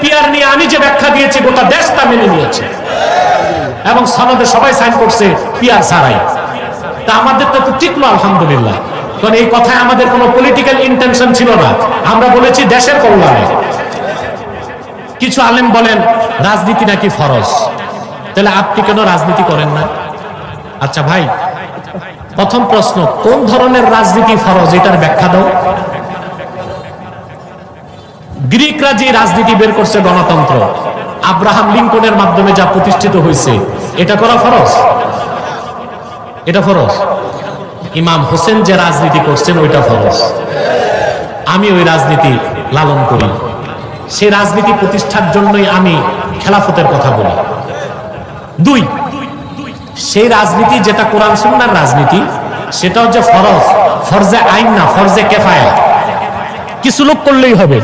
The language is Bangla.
পিয়ার নিয়ে আমি যে ব্যাখ্যা দিয়েছি গোটা দেশ তা মেনে নিয়েছে এবং সনদে সবাই সাইন করছে পিয়ার ছাড়াই। তা আমাদের তো টিকলো আলহামদুলিল্লাহ, কারণ এই কথায় আমাদের কোনো পলিটিক্যাল ইন্টেনশন ছিল না, আমরা বলেছি দেশের কল্যাণে। কিছু আলেম বলেন রাজনীতি নাকি ফরজ, তাহলে আপনি কেন রাজনীতি করেন না? আচ্ছা ভাই, প্রথম প্রশ্ন, কোন ধরনের রাজনীতি ফরজ এটার ব্যাখ্যা দাও। গ্রিকরা যে রাজনীতি বের করছে গণতন্ত্র, আব্রাহাম লিঙ্কনের মাধ্যমে যা প্রতিষ্ঠিত হয়েছে, এটা করা ফরজ? এটা ফরজ। ইমাম হোসেন যে রাজনীতি করছেন ওইটা ফরজ। আমি ওই রাজনীতি লালন করি, সেই রাজনীতি প্রতিষ্ঠার জন্যই আমি খেলাফতের কথা বলি। দুই, সেই রাজনীতি যেটা কোরআন সুন্নাহর রাজনীতি, সেটা হচ্ছে ফরজ, ফরজে আইন না, ফরজে কিফায়া। কিছু লোক করলেই হবে।